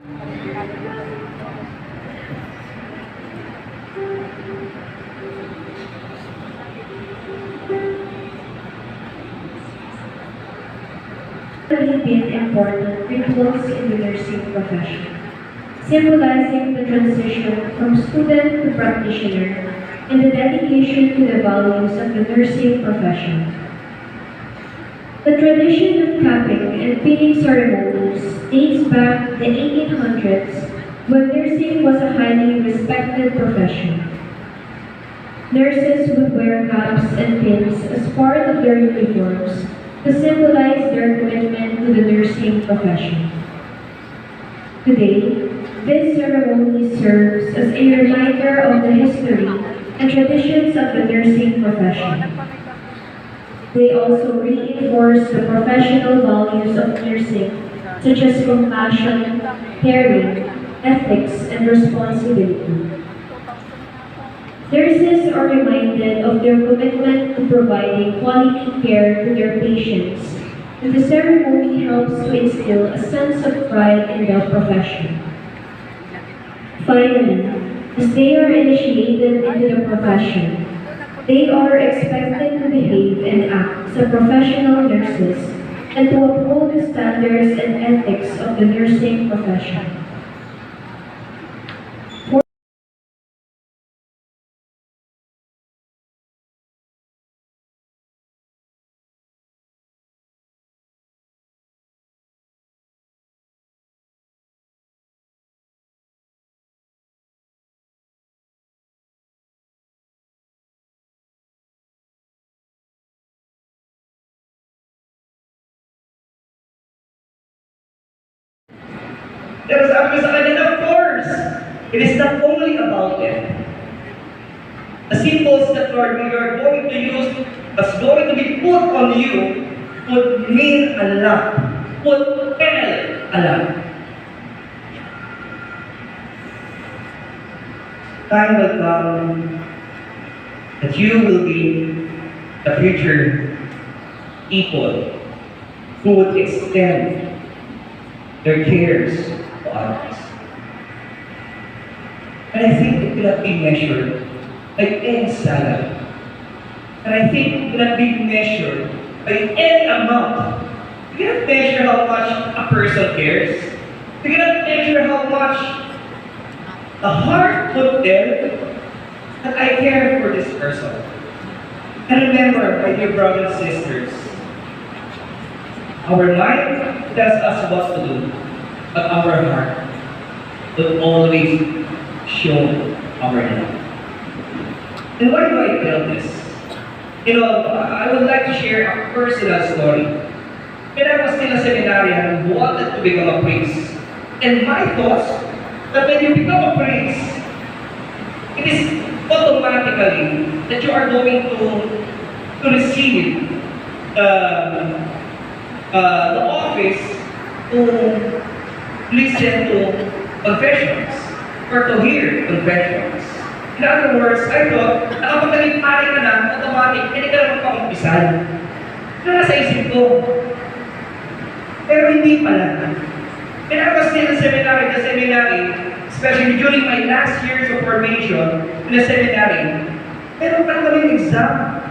Really been important rituals in the nursing profession, symbolizing the transition from student to practitioner and the dedication to the values of the nursing profession. The tradition of capping and pinning ceremonies dates back to the 1800s when nursing was a highly respected profession. Nurses would wear caps and pins as part of their uniforms to symbolize their commitment to the nursing profession. Today, this ceremony serves as a reminder of the history and traditions of the nursing profession. They also reinforce the professional values of nursing, such as compassion, caring, ethics, and responsibility. Nurses are reminded of their commitment to providing quality care to their patients, and the ceremony helps to instill a sense of pride in their profession. Finally, as they are initiated into the profession, they are expected to behave and act as professional nurses and to uphold the standards and ethics of the nursing profession. Pero sabi ko sa kanya, of course, it is not only about it. The symbols that we are going to use, that's going to be put on you, would mean a lot, would tell a lot. Time will come that you will be the future people who would extend their cares to others. And I think it cannot be measured by any salary. And I think it cannot be measured by any amount. You cannot measure how much a person cares. You cannot measure how much a heart would tell that I care for this person. And remember, my dear brothers and sisters, our mind tells us what to do, but our heart will always show our love. And why do I tell this? You know, I would like to share a personal story. When I was still a seminarian who wanted to become a priest, and my thoughts that when you become a priest, it is automatically that you are going to receive the office to listen to confessions or to hear confessions. In other words, I thought, kapag naging pari ka na, automatic, hindi ka naman pakumpisan. Ito nasa isip ko. Pero hindi pala. When I was still in seminary, especially during my last years of formation in the seminary, meron pa kami exam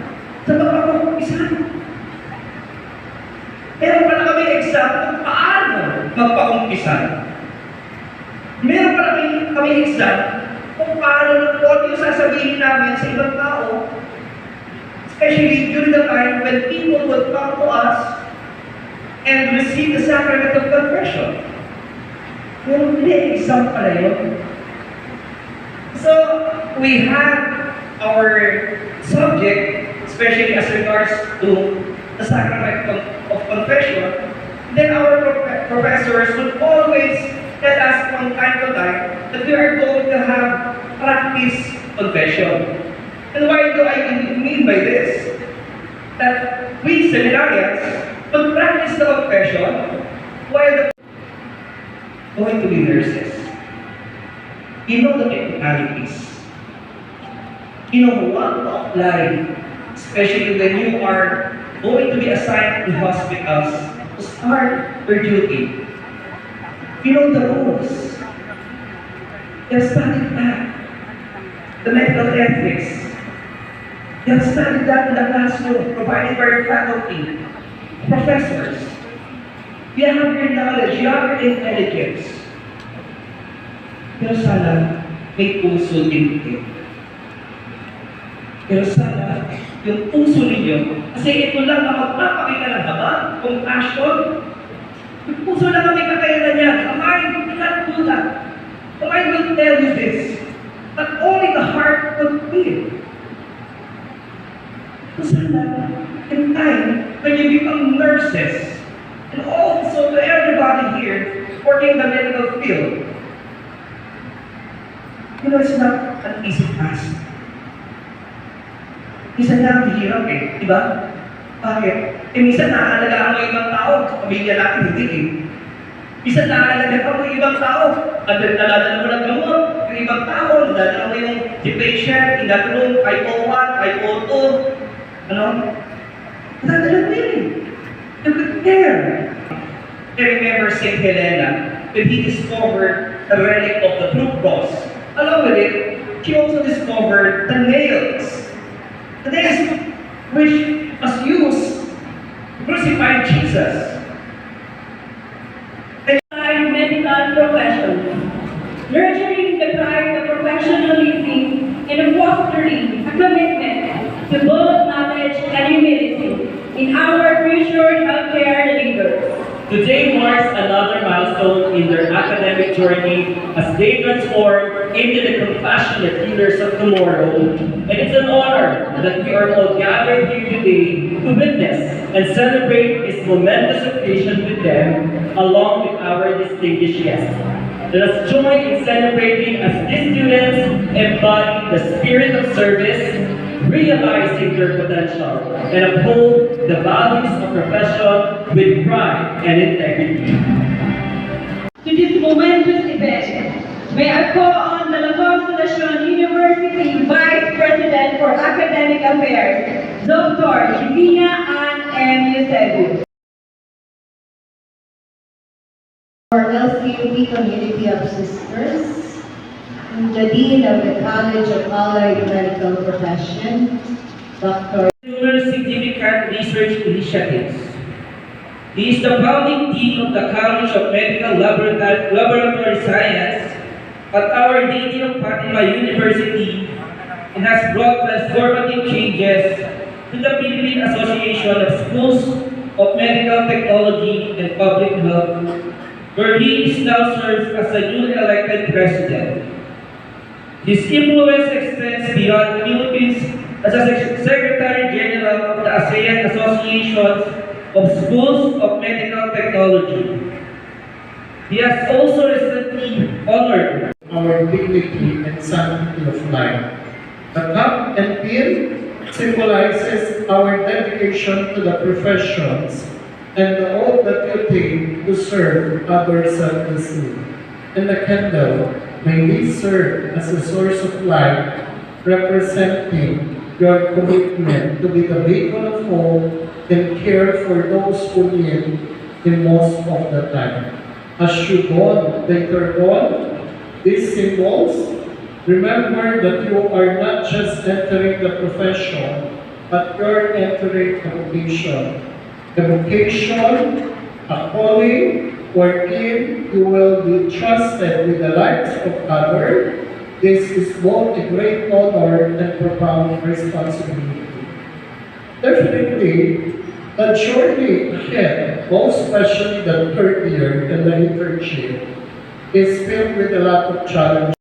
sa pagpapakumpisan. Meron pa kami exam kung paano magpakumpisan. Meron pa kami exam kung paano yung sasabihin namin sa ibang tao, especially during the time when people would come to us and receive the sacrament of confession. Meron din exam pala yun. So, we had our subject, especially as regards to the sacrament of confession. Then our professors would always tell us from time to time that we are going to have practice confession. And why do I mean by this? That we seminarians would practice the confession while the going to be nurses. You know the technicalities. You know what to apply, especially when you are going to be assigned to hospitals to start your duty. You know the rules. You have studied that. The medical ethics. You have studied that in the classroom, provided by your faculty, professors. You have your knowledge, you have your intelligence. Pero sana, may puso din kayo. Pero sana, yung puso ninyo, kasi ito lang ang magpapakita ng haba, compassion. Yung puso lang ang may kakayanan niya. The mind cannot do that. The mind will tell you this. But only the heart could feel. So sana, in time, when you become nurses, and also to everybody here working in the medical field, you know, it's not an easy task. Minsan na ang hirap eh, di ba? Bakit? Minsan naaalagahan mo yung ibang tao, pamilya natin hindi eh. Minsan naaalagahan mo yung ibang tao, at naladala mo ng gamot, yung ibang tao, naladala mo yung si patient, in that room, 501, 502, ano? Naladala mo yun eh. You could care. I remember St. Helena, when he discovered the relic of the true cross. Along with it, she also discovered the nails. The nails which was used to crucify Jesus. Medical professions, nurturing the pride of professional living and fostering a commitment to both knowledge and humility in our future healthcare leaders. Today marks another milestone in their academic journey as they transform into the compassionate leaders of tomorrow. And it's an honor that we are all gathered here today to witness and celebrate this momentous occasion with them, along with our distinguished guests. Let us join in celebrating as these students embody the spirit of service, realizing their potential, and uphold the values of profession with pride and integrity. To this momentous event, may I call on the La Constellation University Vice President for Academic Affairs, Dr. Divina Ann M. Yusebu. Our LCUP community of sisters, the Dean of the College of Allied Medical Profession, Dr. Significant research initiatives. He is the founding dean of the College of Medical Laboratory Science at our Lady of Fatima University and has brought transformative changes to the Philippine Association of Schools of Medical Technology and Public Health, where he is now serves as a newly elected president. His influence extends beyond the Philippines as a Secretary General of the ASEAN Associations of Schools of Medical Technology. He has also recently honored our dignity and sanctity of life. The cup and pin symbolizes our dedication to the professions and the oath that you take to serve others selflessly. And the candle may be served as a source of light, representing your commitment to be the beacon of hope and care for those who need in most of the time. As you go later on, these symbols, remember that you are not just entering the profession, but you're entering a vocation. A vocation, a calling, wherein you will be trusted with the lives of others. This is both a great honor and profound responsibility. Definitely, the journey ahead, most especially the third year and the internship, is filled with a lot of challenges.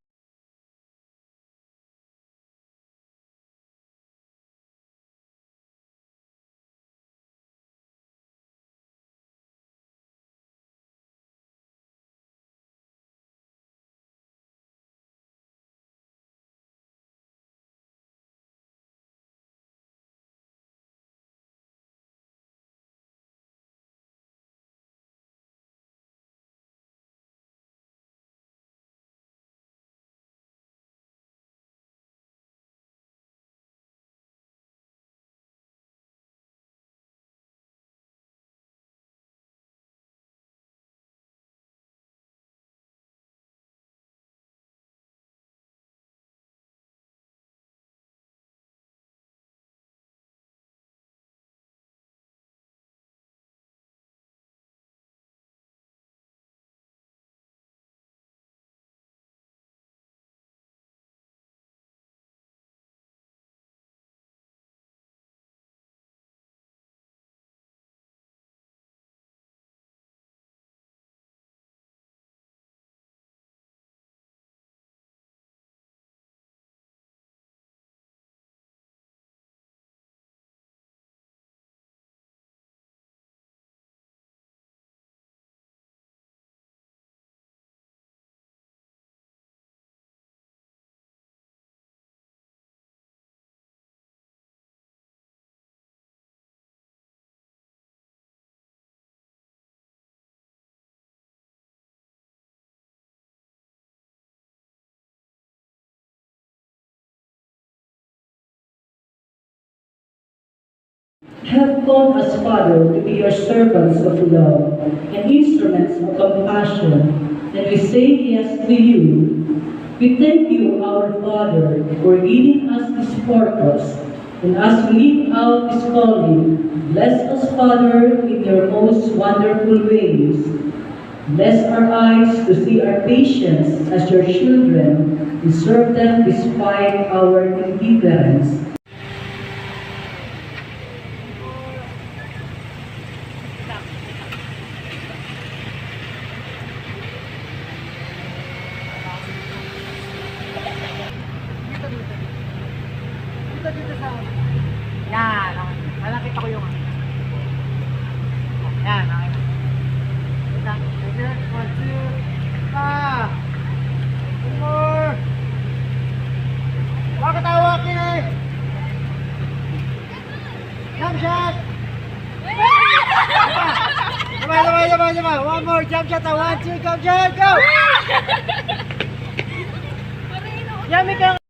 have called us, Father, to be your servants of love and instruments of compassion, and we say yes to you. We thank you, our Father, for giving us this purpose, and as we live out this calling, bless us, Father, in your most wonderful ways. Bless our eyes to see our patients as your children and serve them despite our indifference. Yan, okay. Nakita ko yung yan, okay. Wait lang. One, two, one more. Bakit tawakin eh? Jump shot! Sabay. One more jump shot. One, two, go, jump, go! Yummy ka!